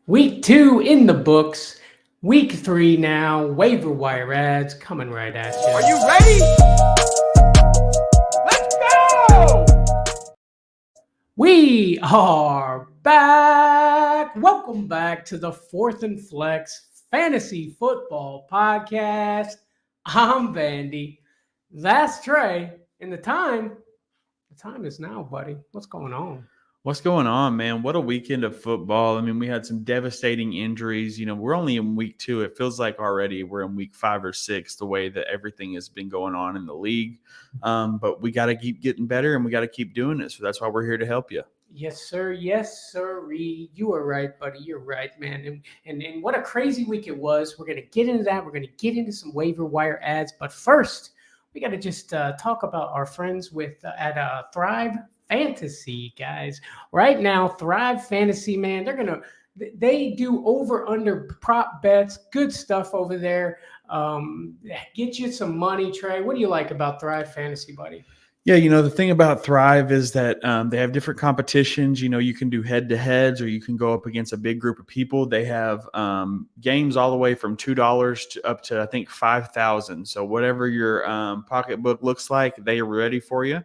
Week 2 in the books. Week 3 now. Waiver wire ads coming right at you. Are you ready? Let's go! We are back. Welcome back to the Fourth and Flex Fantasy Football Podcast. I'm Vandy. That's Trey. And the time is now, buddy. What's going on? What's going on, man? What a weekend of football. I mean, we had some devastating injuries. We're only in week 2. It feels like already we're in week 5 or 6, the way that everything has been going on in the league. But we got to keep getting better, and we got to keep doing it. So that's why we're here to help you. Yes, sir. Yes, sir. You are right, buddy. You're right, man. And what a crazy week it was. We're going to get into that. We're going to get into some waiver wire ads. But first, we got to just talk about our friends at Thrive Fantasy, guys. Right now, Thrive Fantasy, man, they do over-under prop bets. Good stuff over there. Get you some money, Trey. What do you like about Thrive Fantasy, buddy? Yeah, the thing about Thrive is that they have different competitions. You can do head-to-heads, or you can go up against a big group of people. They have games all the way from $2 to up to, I think, $5,000. So whatever your pocketbook looks like, they are ready for you.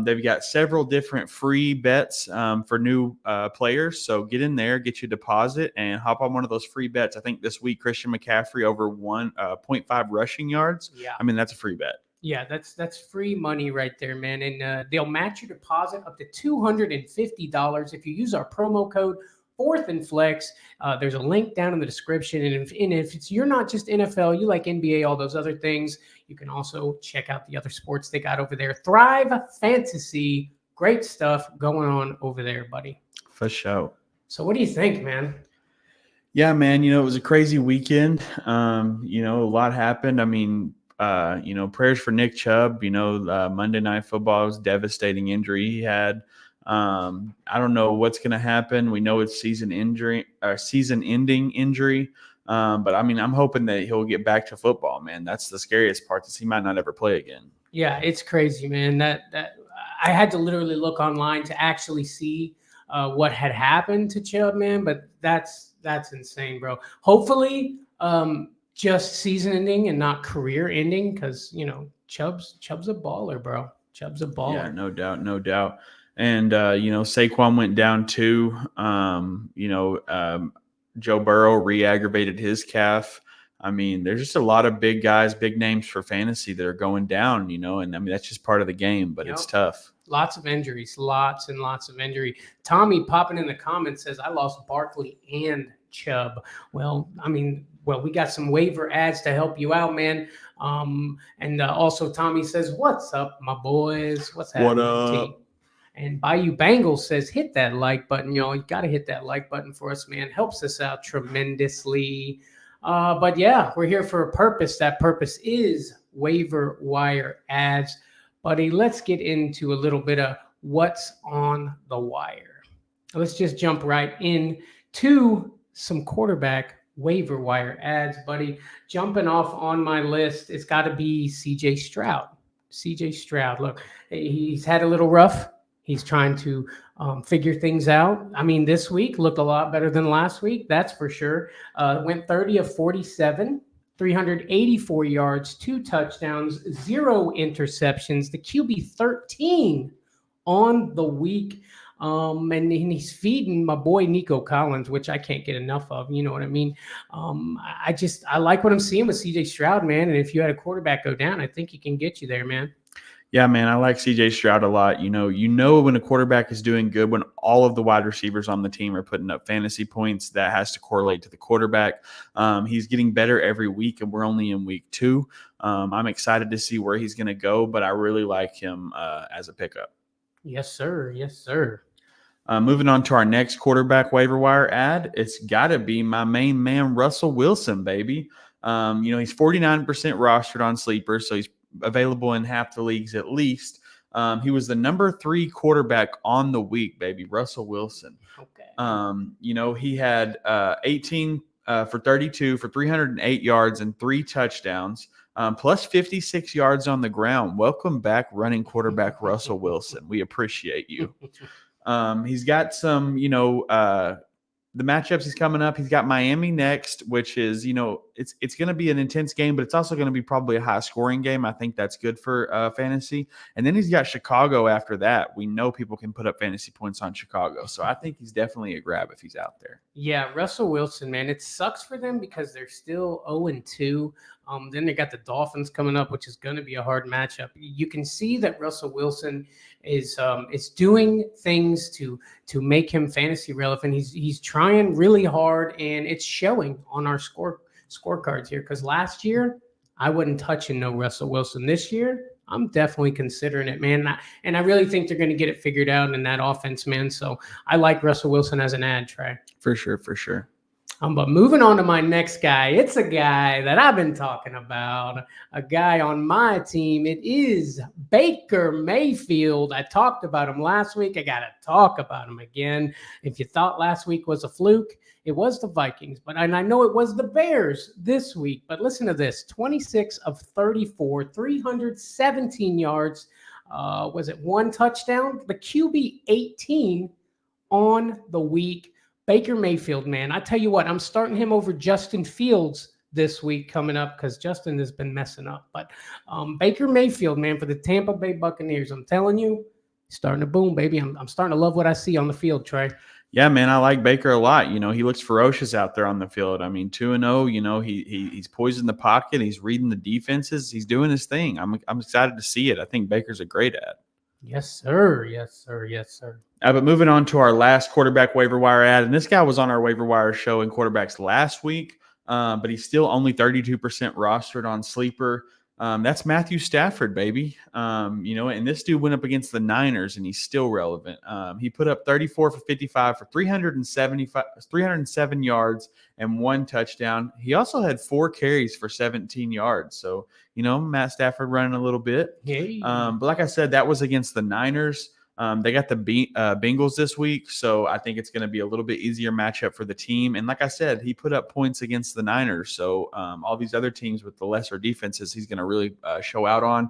They've got several different free bets for new players. So get in there, get your deposit, and hop on one of those free bets. I think this week, Christian McCaffrey over 1.5 rushing yards. Yeah. I mean, that's a free bet. Yeah, that's free money right there, man. And they'll match your deposit up to $250 if you use our promo code Fourth and Flex. There's a link down in the description. And if you're not just NFL, you like NBA, all those other things, you can also check out the other sports they got over there. Thrive Fantasy, great stuff going on over there, buddy. For sure. So what do you think, man? Yeah, man, it was a crazy weekend. A lot happened. I mean, prayers for Nick Chubb. Monday Night Football was a devastating injury he had. I don't know what's going to happen. We know it's season-ending injury. But I mean, I'm hoping that he'll get back to football, man. That's the scariest part, is he might not ever play again. Yeah, it's crazy, man. That I had to literally look online to actually see what had happened to Chubb, man. But that's insane, bro. Hopefully, just season ending and not career ending, because Chubb's a baller, bro. Chubb's a baller. Yeah, no doubt. And Saquon went down too. Joe Burrow re-aggravated his calf. I mean, there's just a lot of big guys, big names for fantasy that are going down, and I mean, that's just part of the game, but It's tough. Lots of injuries, lots and lots of injury. Tommy popping in the comments says, I lost Barkley and Chubb. Well, we got some waiver ads to help you out, man. And also Tommy says, what's up, my boys? What's happening? What up? Team? And Bayou Bengals says, hit that like button. You got to hit that like button for us, man. Helps us out tremendously. But yeah, we're here for a purpose. That purpose is waiver wire ads. Buddy, let's get into a little bit of what's on the wire. Let's just jump right in to some quarterback waiver wire ads, buddy. Jumping off on my list, it's got to be CJ Stroud. CJ Stroud, look, he's had a little rough. He's trying to figure things out. I mean, this week looked a lot better than last week, that's for sure. Went 30 of 47, 384 yards, 2 touchdowns, 0 interceptions, the QB 13 on the week. And he's feeding my boy Nico Collins, which I can't get enough of. You know what I mean? I like what I'm seeing with CJ Stroud, man. And if you had a quarterback go down, I think he can get you there, man. Yeah, man, I like CJ Stroud a lot. When a quarterback is doing good, when all of the wide receivers on the team are putting up fantasy points, that has to correlate to the quarterback. He's getting better every week, and we're only in week 2. I'm excited to see where he's going to go, but I really like him as a pickup. Yes, sir. Yes, sir. Moving on to our next quarterback waiver wire ad, it's got to be my main man, Russell Wilson, baby. He's 49% rostered on Sleeper, so he's available in half the leagues at least. He was the number 3 quarterback on the week, baby, Russell Wilson. Okay. He had 18 for 32 for 308 yards and 3 touchdowns, plus 56 yards on the ground. Welcome back, running quarterback Russell Wilson. We appreciate you. He's got some, the matchups he's coming up, he's got Miami next, which is, it's going to be an intense game, but it's also going to be probably a high scoring game. I think that's good for fantasy. And then he's got Chicago after that. We know people can put up fantasy points on Chicago. So I think he's definitely a grab if he's out there. Yeah, Russell Wilson, man, it sucks for them because they're still 0-2. Then they got the Dolphins coming up, which is going to be a hard matchup. You can see that Russell Wilson is doing things to make him fantasy relevant. He's trying really hard, and it's showing on our scorecards here. Because last year I wasn't touching no Russell Wilson. This year I'm definitely considering it, man. And I really think they're going to get it figured out in that offense, man. So I like Russell Wilson as an ad, Trey. For sure. But moving on to my next guy, it's a guy that I've been talking about, a guy on my team. It is Baker Mayfield. I talked about him last week. I got to talk about him again. If you thought last week was a fluke, it was the Vikings, and I know it was the Bears this week. But listen to this, 26 of 34, 317 yards. Was it one touchdown? The QB 18 on the week. Baker Mayfield, man, I tell you what, I'm starting him over Justin Fields this week coming up because Justin has been messing up. But Baker Mayfield, man, for the Tampa Bay Buccaneers, I'm telling you, starting to boom, baby. I'm starting to love what I see on the field, Trey. Yeah, man, I like Baker a lot. He looks ferocious out there on the field. I mean, 2-0, he's poised in the pocket. He's reading the defenses. He's doing his thing. I'm excited to see it. I think Baker's a great ad. Yes, sir. But moving on to our last quarterback waiver wire ad, and this guy was on our waiver wire show in quarterbacks last week, but he's still only 32% rostered on Sleeper. That's Matthew Stafford, baby. And this dude went up against the Niners, and he's still relevant. He put up 34 for 55 for 307 yards and one touchdown. He also had 4 carries for 17 yards. So, Matt Stafford running a little bit. Hey. But like I said, that was against the Niners. They got the Bengals this week, so I think it's going to be a little bit easier matchup for the team. And like I said, he put up points against the Niners, so all these other teams with the lesser defenses, he's going to really show out on.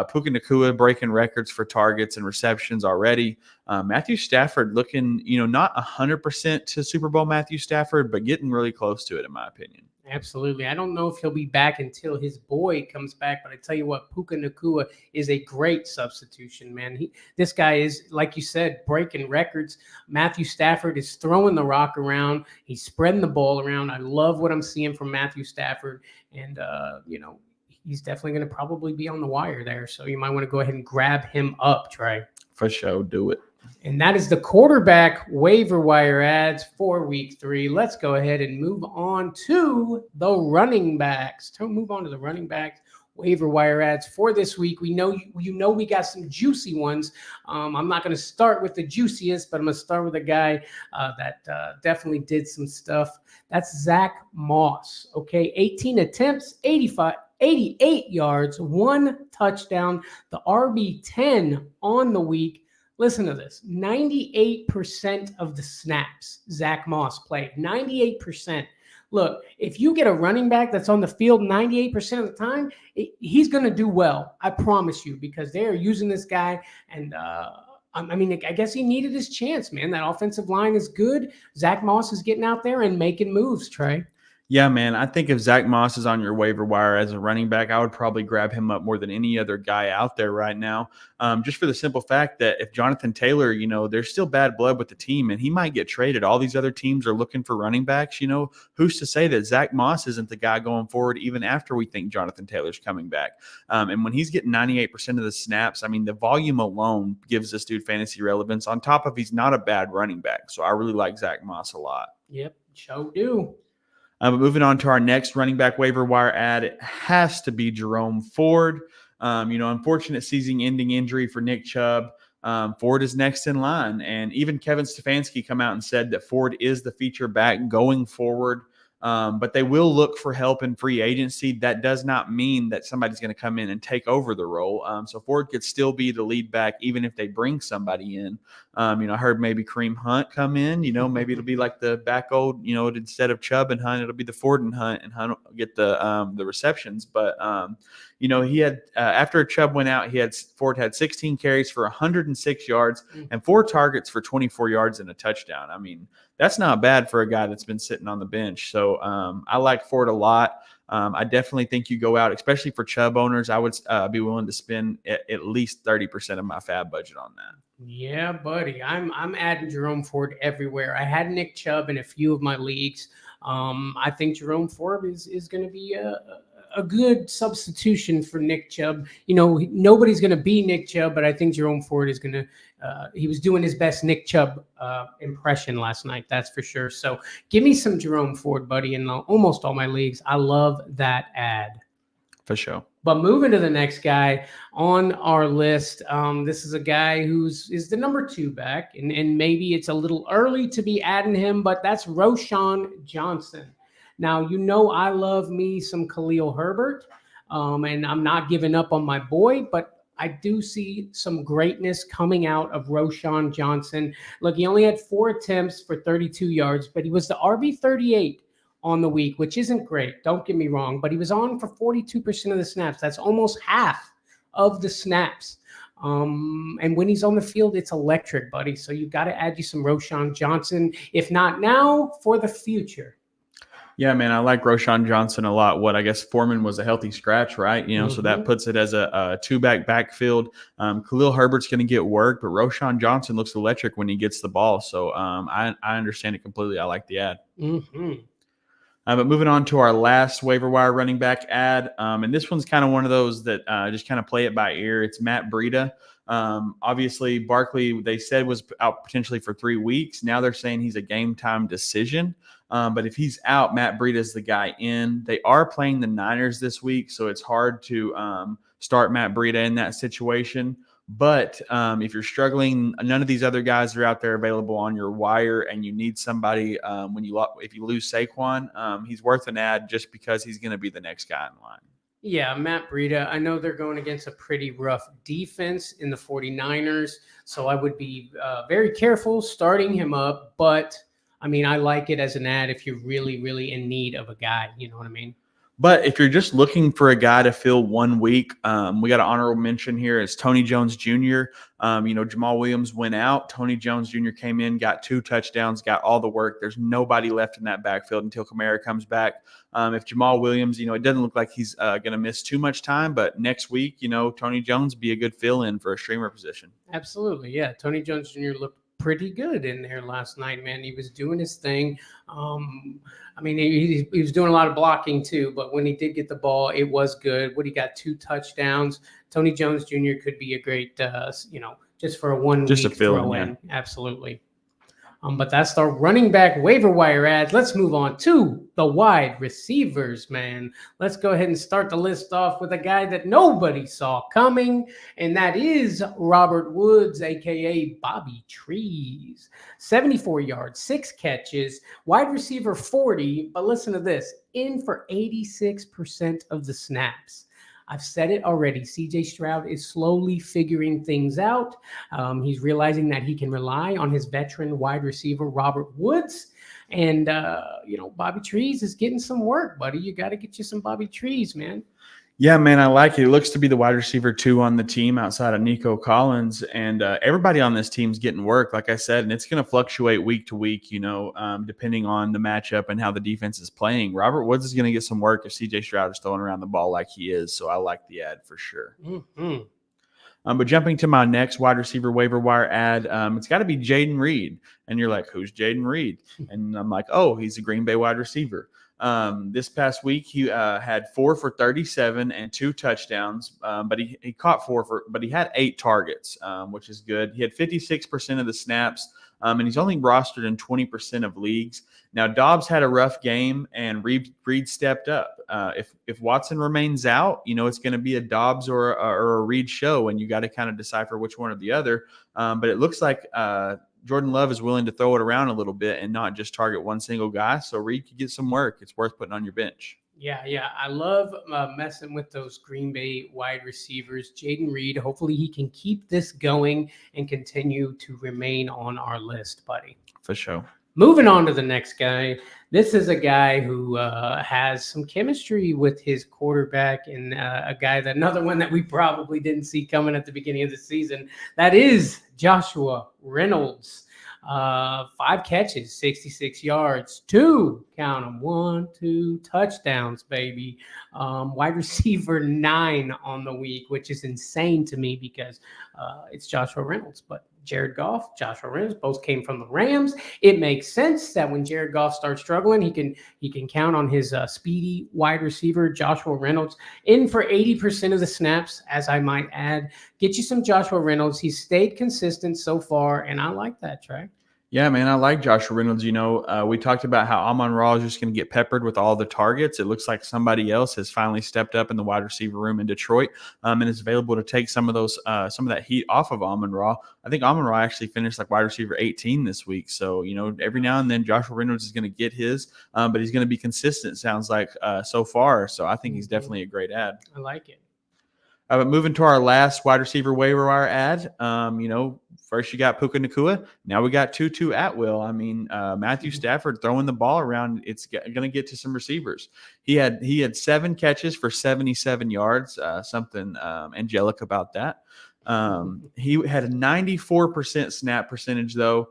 Puka Nacua breaking records for targets and receptions already. Matthew Stafford looking, not 100% to Super Bowl Matthew Stafford, but getting really close to it, in my opinion. Absolutely. I don't know if he'll be back until his boy comes back, but I tell you what, Puka Nacua is a great substitution, man. This guy is, like you said, breaking records. Matthew Stafford is throwing the rock around. He's spreading the ball around. I love what I'm seeing from Matthew Stafford, and he's definitely going to probably be on the wire there. So you might want to go ahead and grab him up, Trey. For sure, do it. And that is the quarterback waiver wire ads for week 3. Let's go ahead and move on to the running backs. Move on to the running backs waiver wire ads for this week. We know we got some juicy ones. I'm not going to start with the juiciest, but I'm going to start with a guy that definitely did some stuff. That's Zach Moss. Okay, 18 attempts, 88 yards, 1 touchdown, the RB10 on the week. Listen to this, 98% of the snaps Zach Moss played, 98%. Look, if you get a running back that's on the field 98% of the time, he's going to do well. I promise you, because they are using this guy. And I guess he needed his chance, man. That offensive line is good. Zach Moss is getting out there and making moves, Trey. Yeah, man. I think if Zach Moss is on your waiver wire as a running back, I would probably grab him up more than any other guy out there right now. Just for the simple fact that if Jonathan Taylor, there's still bad blood with the team and he might get traded. All these other teams are looking for running backs. Who's to say that Zach Moss isn't the guy going forward even after we think Jonathan Taylor's coming back? And when he's getting 98% of the snaps, the volume alone gives this dude fantasy relevance on top of he's not a bad running back. So I really like Zach Moss a lot. Yep, sure do. But moving on to our next running back waiver wire ad, it has to be Jerome Ford. Unfortunate season-ending injury for Nick Chubb. Ford is next in line. And even Kevin Stefanski come out and said that Ford is the feature back going forward. But they will look for help in free agency. That does not mean that somebody's going to come in and take over the role. So Ford could still be the lead back even if they bring somebody in. I heard maybe Kareem Hunt come in. Maybe it'll be like the back old, instead of Chubb and Hunt, it'll be the Ford and Hunt will get the receptions. But, he had after Chubb went out, Ford had 16 carries for 106 yards and 4 targets for 24 yards and a touchdown. that's not bad for a guy that's been sitting on the bench. So I like Ford a lot. I definitely think you go out, especially for Chubb owners. I would be willing to spend at least 30% of my fab budget on that. Yeah, buddy. I'm adding Jerome Ford everywhere. I had Nick Chubb in a few of my leagues. I think Jerome Ford is going to be a good substitution for Nick Chubb. You know, nobody's going to be Nick Chubb, but I think Jerome Ford is going to. He was doing his best Nick Chubb impression last night. That's for sure. So give me some Jerome Ford, buddy, in almost all my leagues. I love that ad. For sure. But moving to the next guy on our list, this is a guy is the number 2 back, and maybe it's a little early to be adding him, but that's Roschon Johnson. Now, you know I love me some Khalil Herbert, and I'm not giving up on my boy, but I do see some greatness coming out of Roschon Johnson. Look, he only had 4 attempts for 32 yards, but he was the RB38 on the week, which isn't great. Don't get me wrong, but he was on for 42% of the snaps. That's almost half of the snaps. And when he's on the field, it's electric, buddy. So you've got to add you some Roschon Johnson, if not now, for the future. Yeah, man, I like Roschon Johnson a lot. I guess Foreman was a healthy scratch, right? So that puts it as a 2-back backfield. Khalil Herbert's going to get work, but Roschon Johnson looks electric when he gets the ball. So I understand it completely. I like the ad. But moving on to our last waiver wire running back ad, and this one's kind of one of those that just kind of play it by ear. It's Matt Breida. Obviously, Barkley, they said, was out potentially for 3 weeks. Now they're saying he's a game-time decision. But if he's out, Matt Breida is the guy in. They are playing the Niners this week, so it's hard to start Matt Breida in that situation. But if you're struggling, none of these other guys are out there available on your wire, and you need somebody if you lose Saquon, he's worth an ad just because he's going to be the next guy in line. Yeah, Matt Breida. I know they're going against a pretty rough defense in the 49ers, so I would be very careful starting him up. But, I mean, I like it as an ad if you're really, really in need of a guy. You know what I mean? But if you're just looking for a guy to fill 1 week, we got an honorable mention here. It's Tony Jones Jr. Jamal Williams went out. Tony Jones Jr. came in, got 2 touchdowns, got all the work. There's nobody left in that backfield until Kamara comes back. If Jamal Williams, it doesn't look like he's going to miss too much time, but next week, Tony Jones be a good fill-in for a streamer position. Absolutely, yeah. Tony Jones Jr. looked pretty good in there last night, man. He was doing his thing. He was doing a lot of blocking too, but when he did get the ball, it was good. He got 2 touchdowns. Tony Jones Jr. could be a great, just for a 1 week throw in. Absolutely. But that's the running back waiver wire ads. Let's move on to the wide receivers, man. Let's go ahead and start the list off with a guy that nobody saw coming, and that is Robert Woods, a.k.a. Bobby Trees. 74 yards, 6 catches, wide receiver 40, but listen to this, in for 86% of the snaps. I've said it already. CJ Stroud is slowly figuring things out. He's realizing that he can rely on his veteran wide receiver, Robert Woods. And, Bobby Trees is getting some work, buddy. You got to get you some Bobby Trees, man. Yeah, man, I like it. It looks to be the wide receiver 2 on the team outside of Nico Collins. And everybody on this team's getting work, like I said, and it's going to fluctuate week to week, depending on the matchup and how the defense is playing. Robert Woods is going to get some work if CJ Stroud is throwing around the ball like he is. So I like the ad for sure. But jumping to my next wide receiver waiver wire ad, it's got to be Jaden Reed. And you're like, who's Jaden Reed? And I'm like, oh, he's a Green Bay wide receiver. This past week, he had 4 for 37 and 2 touchdowns, but he caught 4 but he had 8 targets, which is good. He had 56% of the snaps, and he's only rostered in 20% of leagues. Now, Dobbs had a rough game, and Reed stepped up. If Watson remains out, it's going to be a Dobbs or a Reed show, and you got to kind of decipher which one or the other. But it looks like Jordan Love is willing to throw it around a little bit and not just target one single guy. So Reed could get some work. It's worth putting on your bench. Yeah. I love messing with those Green Bay wide receivers. Jaden Reed, hopefully he can keep this going and continue to remain on our list, buddy. For sure. Moving on to the next guy. This is a guy who has some chemistry with his quarterback, and another one that we probably didn't see coming at the beginning of the season. That is Joshua Reynolds. 5 catches, 66 yards, 2, count them, 1, 2 touchdowns, baby. Wide receiver 9 on the week, which is insane to me because it's Joshua Reynolds. But Jared Goff, Joshua Reynolds, both came from the Rams. It makes sense that when Jared Goff starts struggling, he can count on his speedy wide receiver, Joshua Reynolds, in for 80% of the snaps, as I might add. Get you some Joshua Reynolds. He's stayed consistent so far, and I like that, Track. Yeah, man, I like Joshua Reynolds. We talked about how Amon-Ra is just going to get peppered with all the targets. It looks like somebody else has finally stepped up in the wide receiver room in Detroit, and is available to take some of that heat off of Amon-Ra. I think Amon-Ra actually finished like wide receiver 18 this week. So, every now and then Joshua Reynolds is going to get his, but he's going to be consistent, sounds like, so far. So I think he's definitely a great ad. I like it. But moving to our last wide receiver waiver wire ad, first you got Puka Nacua. Now we got Tutu Atwell. Matthew Stafford throwing the ball around. It's going to get to some receivers. He had 7 catches for 77 yards. Something angelic about that. He had a 94% snap percentage, though.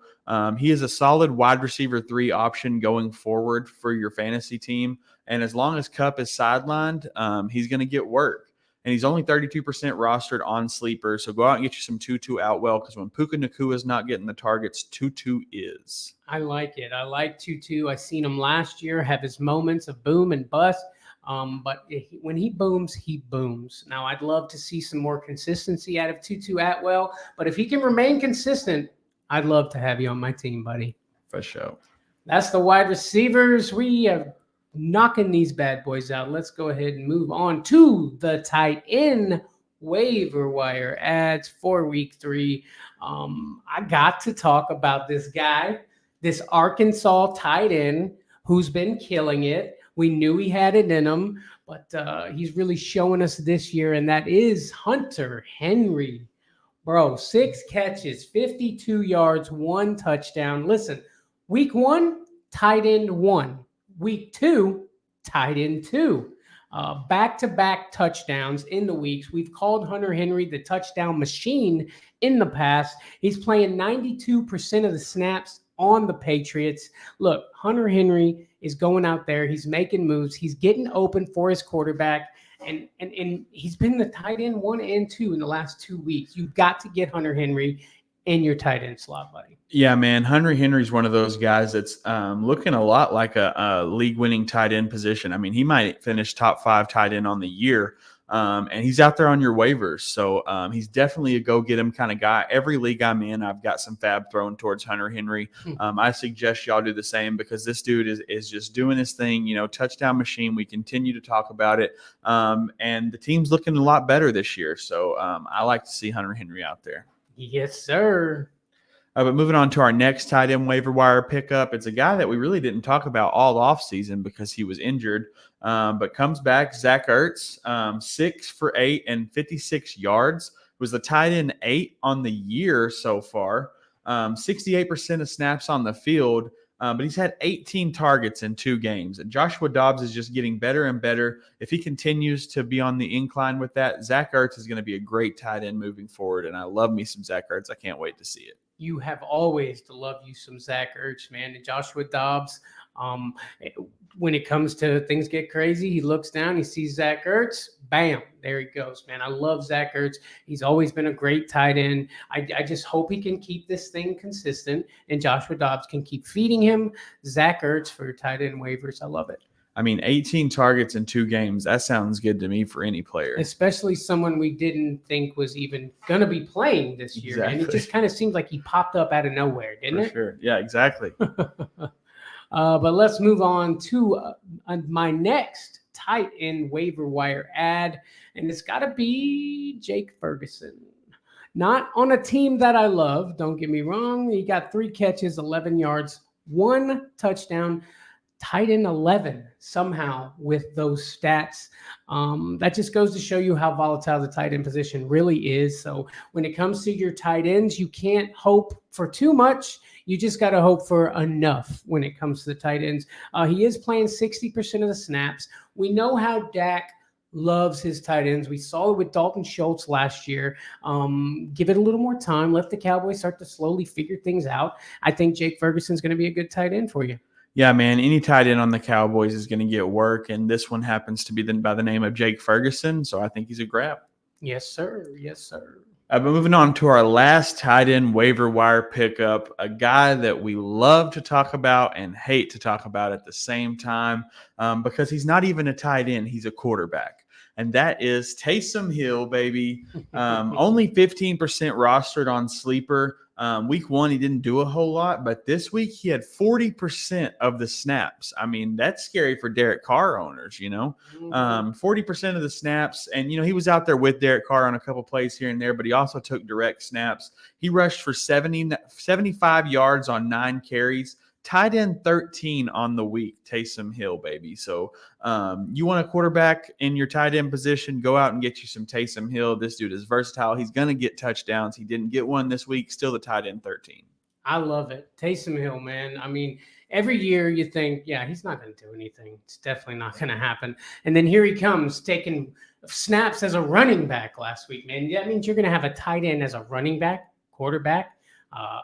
He is a solid wide receiver 3 option going forward for your fantasy team. And as long as Kupp is sidelined, he's going to get work. And he's only 32% rostered on Sleeper. So go out and get you some Tutu Atwell, because when Puka Nacua is not getting the targets, Tutu is. I like it. I like Tutu. I seen him last year have his moments of boom and bust. But when he booms, he booms. Now, I'd love to see some more consistency out of Tutu Atwell. But if he can remain consistent, I'd love to have you on my team, buddy. For sure. That's the wide receivers. We have knocking these bad boys out. Let's go ahead and move on to the tight end waiver wire ads for week 3. I got to talk about this guy, this Arkansas tight end who's been killing it. We knew he had it in him, but he's really showing us this year, and that is Hunter Henry. Bro, 6 catches, 52 yards, 1 touchdown. Listen, week 1, tight end 1. Week 2, tight end 2. Back-to-back touchdowns in the weeks. We've called Hunter Henry the touchdown machine in the past. He's playing 92% of the snaps on the Patriots. Look, Hunter Henry is going out there. He's making moves. He's getting open for his quarterback. And he's been the tight end 1 and 2 in the last 2 weeks. You've got to get Hunter Henry in your tight end slot, buddy. Yeah, man. Hunter Henry's one of those guys that's looking a lot like a league-winning tight end position. He might finish top 5 tight end on the year, and he's out there on your waivers. So he's definitely a go-get-him kind of guy. Every league I'm in, I've got some fab thrown towards Hunter Henry. I suggest y'all do the same, because this dude is just doing his thing, touchdown machine. We continue to talk about it, and the team's looking a lot better this year. So I like to see Hunter Henry out there. Yes, sir. But moving on to our next tight end waiver wire pickup, it's a guy that we really didn't talk about all offseason because he was injured, but comes back, Zach Ertz, 6 for 8 and 56 yards. Was the tight end 8 on the year so far, 68% of snaps on the field, but he's had 18 targets in 2 games. And Joshua Dobbs is just getting better and better. If he continues to be on the incline with that, Zach Ertz is going to be a great tight end moving forward. And I love me some Zach Ertz. I can't wait to see it. You have always to love you some Zach Ertz, man. And Joshua Dobbs, when it comes to things get crazy, he looks down, he sees Zach Ertz, bam, there he goes, man. I love Zach Ertz. He's always been a great tight end. I just hope he can keep this thing consistent, and Joshua Dobbs can keep feeding him. Zach Ertz for tight end waivers. I love it. 18 targets in 2 games. That sounds good to me for any player. Especially someone we didn't think was even going to be playing this year. Exactly. And it just kind of seemed like he popped up out of nowhere, didn't it? Sure. Yeah, exactly. But let's move on to my next tight end waiver wire ad. And it's got to be Jake Ferguson. Not on a team that I love. Don't get me wrong. He got 3 catches, 11 yards, 1 touchdown. Tight end 11 somehow with those stats. That just goes to show you how volatile the tight end position really is. So when it comes to your tight ends, you can't hope for too much. You just got to hope for enough when it comes to the tight ends. He is playing 60% of the snaps. We know how Dak loves his tight ends. We saw it with Dalton Schultz last year. Give it a little more time. Let the Cowboys start to slowly figure things out. I think Jake Ferguson's going to be a good tight end for you. Yeah, man, any tight end on the Cowboys is going to get work, and this one happens to be by the name of Jake Ferguson, so I think he's a grab. Yes, sir. Yes, sir. But moving on to our last tight end waiver wire pickup, a guy that we love to talk about and hate to talk about at the same time because he's not even a tight end, he's a quarterback. And that is Taysom Hill, baby. Only 15% rostered on Sleeper. Week 1, he didn't do a whole lot, but this week he had 40% of the snaps. I mean, that's scary for Derek Carr owners, 40% of the snaps. And, he was out there with Derek Carr on a couple plays here and there, but he also took direct snaps. He rushed for 75 yards on 9 carries. Tight end 13 on the week, Taysom Hill, baby. So you want a quarterback in your tight end position, go out and get you some Taysom Hill. This dude is versatile. He's going to get touchdowns. He didn't get one this week. Still the tight end 13. I love it. Taysom Hill, man. I mean, every year you think, yeah, he's not going to do anything. It's definitely not going to happen. And then here he comes taking snaps as a running back last week, man. That means you're going to have a tight end as a running back, quarterback.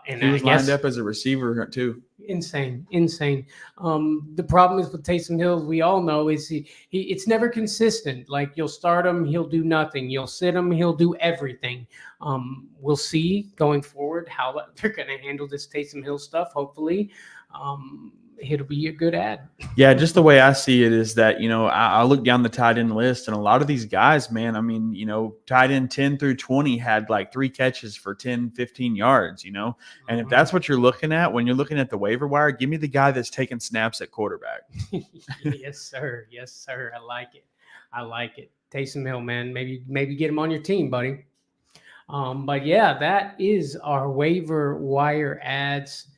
And he was lined up as a receiver too. Insane. The problem is with Taysom Hill, we all know, is it's never consistent. Like, you'll start him, he'll do nothing. You'll sit him, he'll do everything. We'll see going forward how they're going to handle this Taysom Hill stuff. Hopefully, it'll be a good ad. Yeah, just the way I see it is that, I look down the tight end list, and a lot of these guys, man, I mean, tight end 10 through 20 had like 3 catches for 10, 15 yards, and if that's what you're looking at when you're looking at the waiver wire, give me the guy that's taking snaps at quarterback. Yes, sir. I like it. Taysom Hill, man, maybe get him on your team, buddy. But yeah, that is our waiver wire ads.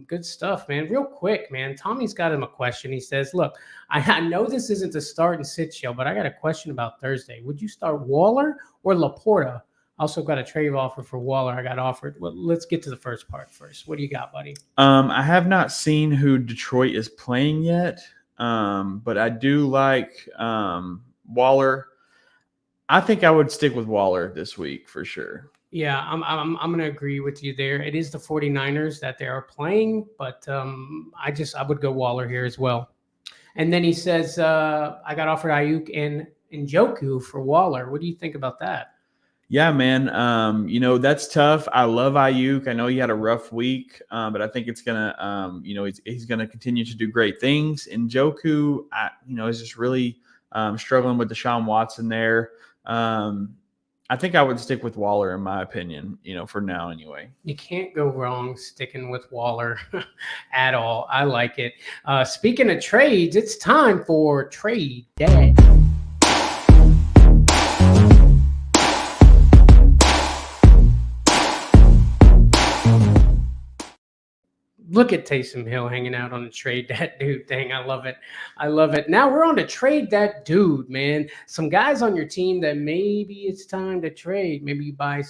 Good stuff, man. Real quick, man. Tommy's got him a question. He says, look, I know this isn't a start and sit show, but I got a question about Thursday. Would you start Waller or Laporta? Also got a trade offer for Waller. I got offered. Well, let's get to the first part first. What do you got, buddy? I have not seen who Detroit is playing yet, but I do like Waller. I think I would stick with Waller this week for sure. Yeah, I'm going to agree with you there. It is the 49ers that they are playing, but I would go Waller here as well. And then he says, I got offered Ayuk and Njoku for Waller. What do you think about that? Yeah, man. That's tough. I love Ayuk. I know he had a rough week, but I think it's gonna, he's gonna continue to do great things. Njoku, is just really struggling with Deshaun Watson there. I think I would stick with Waller, in my opinion, for now anyway. You can't go wrong sticking with Waller at all. I like it. Speaking of trades, it's time for Trade Day. Look at Taysom Hill hanging out on the Trade That Dude thing. I love it. Now we're on to Trade That Dude, man. Some guys on your team that maybe it's time to trade. Maybe you buy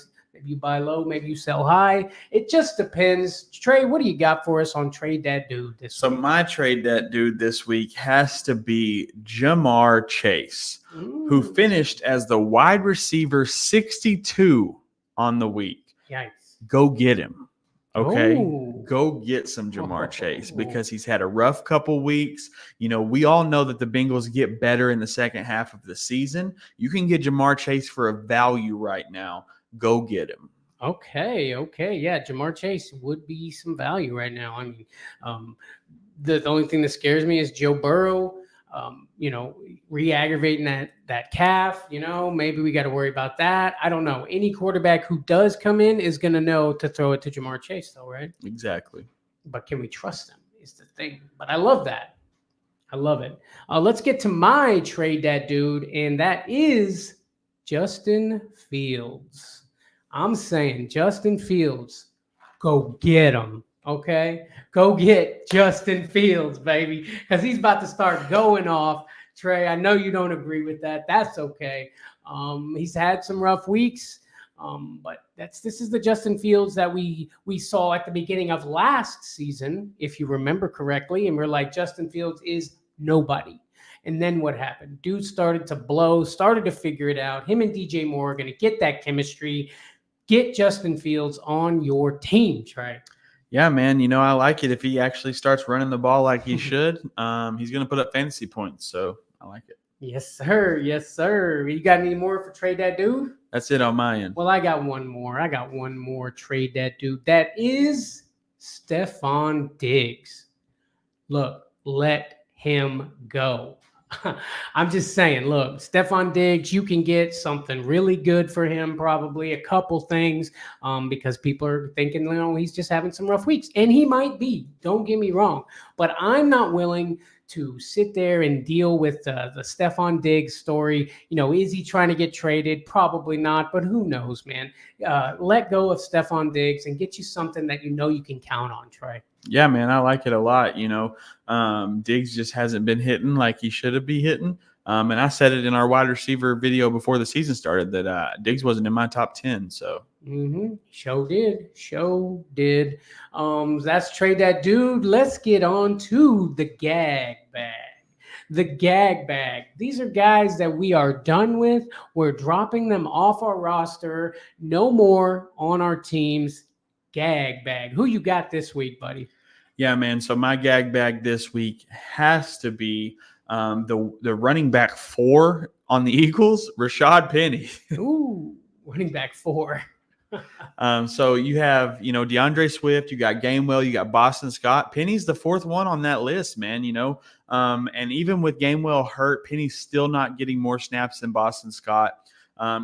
low, maybe you sell high. It just depends. Trey, what do you got for us on Trade That Dude this week? So my Trade That Dude this week has to be Jamar Chase, who finished as the wide receiver 62 on the week. Yikes. Go get him. Okay, Oh. Go get some Jamar Chase because he's had a rough couple weeks. We all know that the Bengals get better in the second half of the season. You can get Jamar Chase for a value right now. Go get him. Okay. Yeah, Jamar Chase would be some value right now. I mean, the only thing that scares me is Joe Burrow, re-aggravating that calf. Maybe we got to worry about that. I don't know. Any quarterback who does come in is going to know to throw it to Jamar Chase, though, right? Exactly. But can we trust him is the thing. But I love that. I love it. Let's get to my Trade That Dude, and that is Justin Fields. I'm saying Justin Fields, go get him. Okay, go get Justin Fields, baby, because he's about to start going off. Trey, I know you don't agree with that. That's okay. He's had some rough weeks, but this is the Justin Fields that we saw at the beginning of last season, if you remember correctly, and we're like, Justin Fields is nobody. And then what happened? Dude started to blow, started to figure it out. Him and DJ Moore are going to get that chemistry. Get Justin Fields on your team, Trey. Yeah, man. I like it if he actually starts running the ball like he should. He's going to put up fantasy points, so I like it. Yes, sir. Yes, sir. You got any more for Trade That Dude? That's it on my end. Well, I got one more. Trade That Dude. That is Stephon Diggs. Look, let him go. I'm just saying, look, Stephon Diggs, you can get something really good for him, probably a couple things, because people are thinking, he's just having some rough weeks. And he might be, don't get me wrong. But I'm not willing to sit there and deal with the Stephon Diggs story. Is he trying to get traded? Probably not, but who knows, man. Let go of Stephon Diggs and get you something that you can count on, Trey. Yeah, man, I like it a lot. Diggs just hasn't been hitting like he should have been hitting. And I said it in our wide receiver video before the season started that Diggs wasn't in my top 10. So Show did. That's Trade That Dude. Let's get on to the gag bag. The gag bag. These are guys that we are done with. We're dropping them off our roster. No more on our teams. Gag bag. Who you got this week, buddy? Yeah, man. So my gag bag this week has to be the running back 4 on the Eagles, Rashad Penny. Ooh, running back 4. So you have, DeAndre Swift, you got Gainwell, you got Boston Scott. Penny's the 4th one on that list, man, and even with Gainwell hurt, Penny's still not getting more snaps than Boston Scott.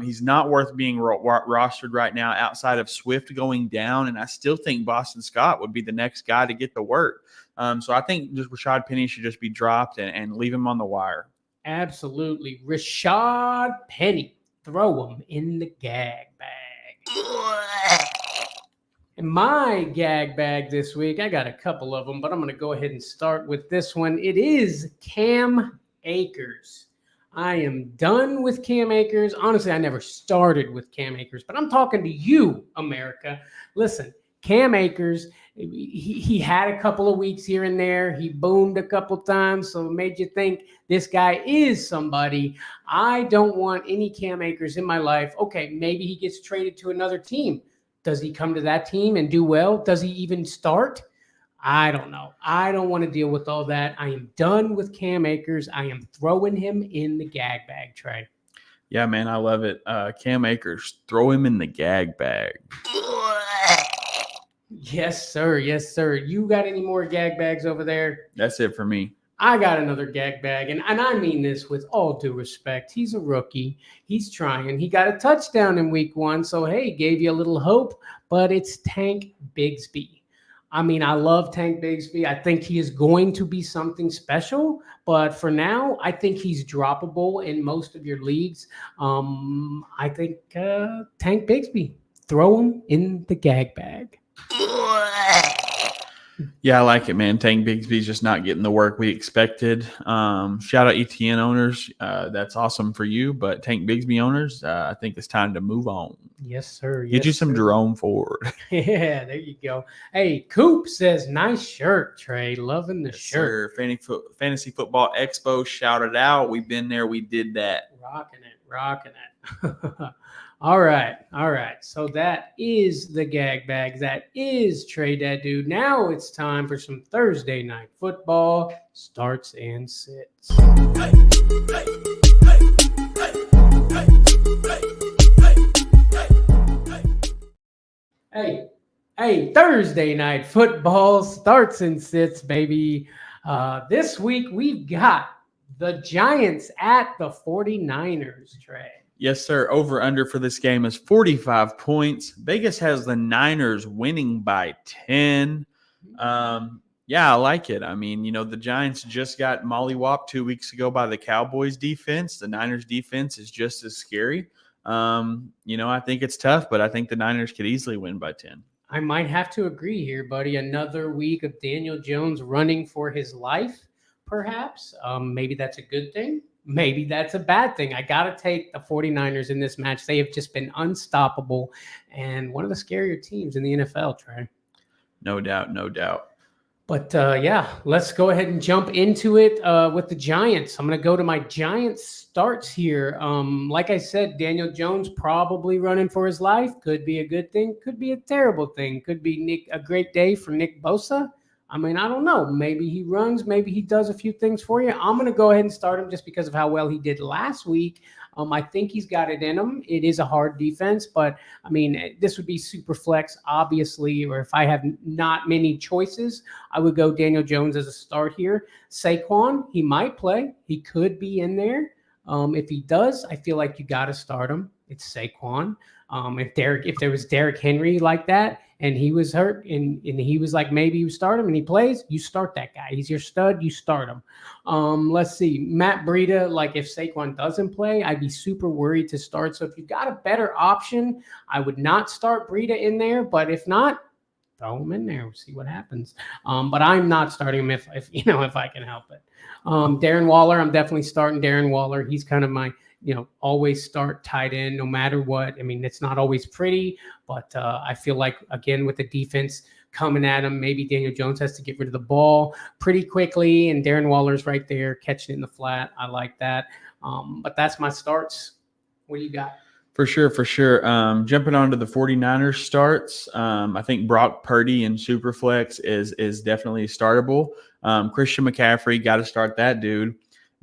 He's not worth being rostered right now outside of Swift going down, and I still think Boston Scott would be the next guy to get the work. So I think just Rashad Penny should just be dropped and leave him on the wire. Absolutely. Rashad Penny. Throw him in the gag bag. In my gag bag this week, I got a couple of them, but I'm going to go ahead and start with this one. It is Cam Akers. I am done with Cam Akers. Honestly, I never started with Cam Akers, but I'm talking to you, America. Listen, Cam Akers, he had a couple of weeks here and there. He boomed a couple times, so it made you think this guy is somebody. I don't want any Cam Akers in my life. Okay, maybe he gets traded to another team. Does he come to that team and do well? Does he even start? I don't know. I don't want to deal with all that. I am done with Cam Akers. I am throwing him in the gag bag, Trey. Yeah, man, I love it. Cam Akers, throw him in the gag bag. Yes, sir. Yes, sir. You got any more gag bags over there? That's it for me. I got another gag bag, and I mean this with all due respect. He's a rookie. He's trying. He got a touchdown in week 1, so, hey, gave you a little hope, but it's Tank Bigsby. I mean, I love Tank Bigsby. I think he is going to be something special, but for now, I think he's droppable in most of your leagues. I think Tank Bigsby, throw him in the gag bag. Yeah, I like it, man. Tank Bigsby's just not getting the work we expected. Shout out ETN owners. That's awesome for you, but Tank Bigsby owners, I think it's time to move on. Yes, sir. Get you some Jerome Ford. Yeah, there you go. Hey, Coop says, nice shirt, Trey. Loving the shirt. Sir. Fantasy Football Expo, shout it out. We've been there. We did that. Rocking it. All right. So that is the gag bag. That is Trade That Dude. Now it's time for some Thursday night football starts and sits. Hey, Thursday night football starts and sits, baby. This week we've got the Giants at the 49ers, Trey. Yes, sir. Over under for this game is 45 points. Vegas has the Niners winning by 10. Yeah, I like it. I mean, the Giants just got mollywopped 2 weeks ago by the Cowboys defense. The Niners defense is just as scary. I think it's tough, but I think the Niners could easily win by 10. I might have to agree here, buddy. Another week of Daniel Jones running for his life, perhaps. Maybe that's a good thing. Maybe that's a bad thing. I got to take the 49ers in this match. They have just been unstoppable and one of the scarier teams in the NFL, Trey. No doubt. But yeah, let's go ahead and jump into it with the Giants. I'm going to go to my Giants starts here. Like I said, Daniel Jones probably running for his life. Could be a good thing. Could be a terrible thing. Could be a great day for Nick Bosa. I mean, I don't know. Maybe he runs. Maybe he does a few things for you. I'm going to go ahead and start him just because of how well he did last week. I think he's got it in him. It is a hard defense, but I mean, this would be super flex, obviously, or if I have not many choices, I would go Daniel Jones as a start here. Saquon, he might play. He could be in there. If he does, I feel like you got to start him. It's Saquon. If there was Derrick Henry like that and he was hurt and he was like, maybe you start him and he plays, you start that guy. He's your stud. You start him. Let's see. Matt Breida, like if Saquon doesn't play, I'd be super worried to start. So if you got a better option, I would not start Breida in there. But if not, throw him in there. We'll see what happens. But I'm not starting him if I can help it. Darren Waller, I'm definitely starting Darren Waller. He's kind of my always start tight end no matter what. I mean, it's not always pretty, but I feel like, again, with the defense coming at him, maybe Daniel Jones has to get rid of the ball pretty quickly, and Darren Waller's right there catching it in the flat. I like that. But that's my starts. What do you got? For sure. Jumping onto the 49ers starts, I think Brock Purdy in Superflex is definitely startable. Christian McCaffrey, got to start that dude.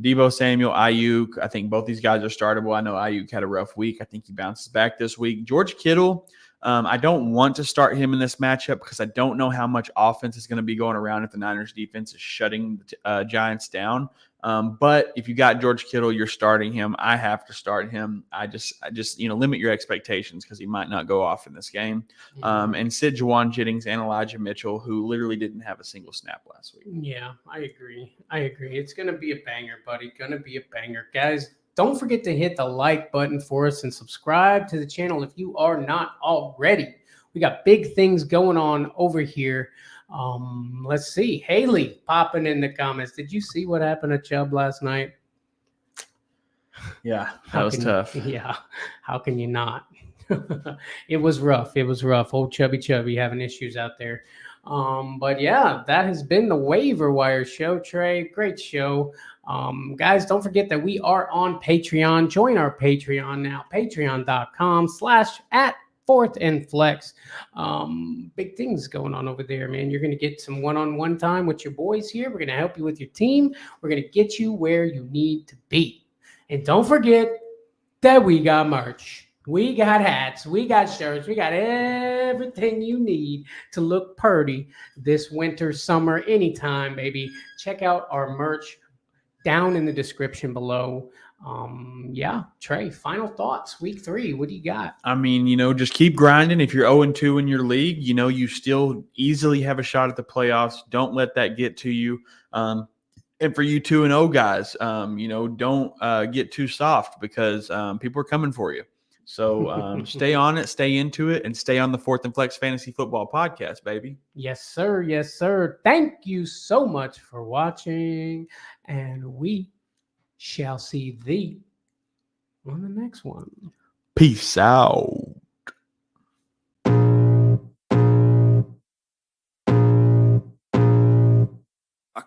Deebo Samuel, Ayuk, I think both these guys are startable. I know Ayuk had a rough week. I think he bounces back this week. George Kittle, I don't want to start him in this matchup because I don't know how much offense is going to be going around if the Niners defense is shutting the Giants down. But if you got George Kittle, you're starting him. I have to start him. I just limit your expectations because he might not go off in this game. And sit Juwan Jennings and Elijah Mitchell, who literally didn't have a single snap last week. Yeah, I agree. It's going to be a banger, buddy. Going to be a banger. Guys, don't forget to hit the like button for us and subscribe to the channel if you are not already. We got big things going on over here. Let's see. Haley popping in the comments. Did you see what happened to Chubb last night? Yeah, that was tough. Yeah. How can you not? It was rough. Old Chubby having issues out there. But yeah, that has been the Waiver Wire show, Trey. Great show. Guys, don't forget that we are on Patreon. Join our Patreon now. Patreon.com/@4thandflex. Big things going on over there, man. You're going to get some one-on-one time with your boys here. We're going to help you with your team. We're going to get you where you need to be. And don't forget that we got merch. We got hats. We got shirts. We got everything you need to look purty this winter, summer, anytime, baby. Check out our merch down in the description below. Yeah, Trey, final thoughts. Week 3, what do you got? I mean, just keep grinding. If you're 0-2 in your league, you still easily have a shot at the playoffs. Don't let that get to you. And for you 2-0 guys, don't get too soft because people are coming for you. So stay on it, stay into it, and stay on the 4th and Flex Fantasy Football Podcast, baby. Yes, sir. Yes, sir. Thank you so much for watching, and we shall see thee on the next one. Peace out.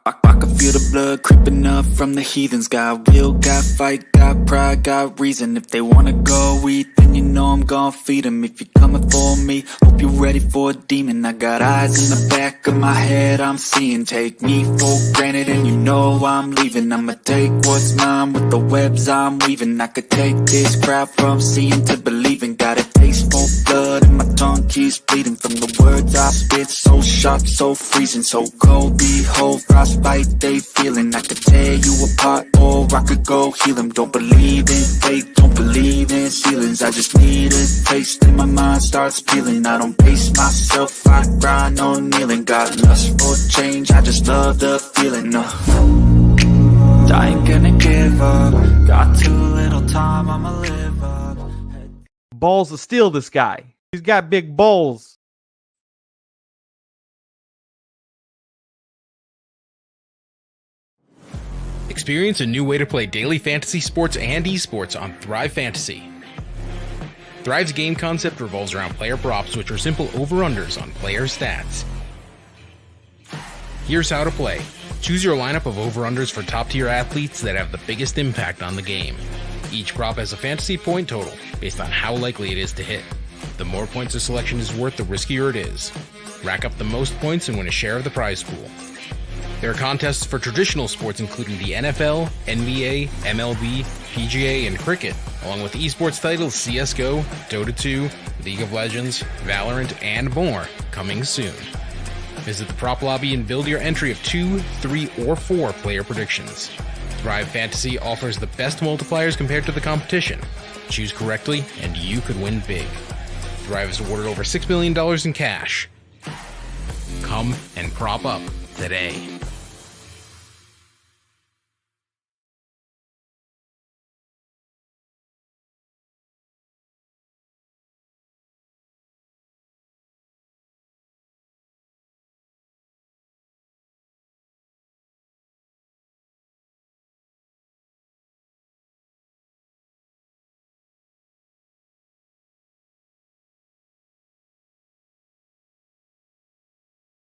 I can feel the blood creeping up from the heathens. Got will, got fight, got pride, got reason. If they wanna go eat, then you know I'm gon' feed them. If you're coming for me, hope you're ready for a demon. I got eyes in the back of my head, I'm seeing. Take me for granted and you know I'm leaving. I'ma take what's mine with the webs I'm weaving. I could take this crowd from seeing to believing. Got a taste for blood and my tongue keeps bleeding. From the words I spit, so sharp, so freezing. So cold, behold, frostbite they feeling. I could tear you apart or I could go heal them. Don't believe in fate, don't believe in ceilings. I just need a taste and my mind starts peeling. I don't pace myself, I grind on kneeling. Got lust for change, I just love the feeling. I ain't gonna give up. Got too little time, I'ma live up. Balls to steal this guy. He's got big balls. Experience a new way to play daily fantasy sports and esports on Thrive Fantasy. Thrive's game concept revolves around player props, which are simple over-unders on player stats. Here's how to play. Choose your lineup of over-unders for top-tier athletes that have the biggest impact on the game. Each prop has a fantasy point total based on how likely it is to hit. The more points a selection is worth, the riskier it is. Rack up the most points and win a share of the prize pool. There are contests for traditional sports including the NFL, NBA, MLB, PGA, and cricket, along with esports titles CSGO, Dota 2, League of Legends, Valorant, and more, coming soon. Visit the prop lobby and build your entry of 2, 3, or 4 player predictions. Thrive Fantasy offers the best multipliers compared to the competition. Choose correctly, and you could win big. Thrive has awarded over $6 million in cash. Come and prop up today.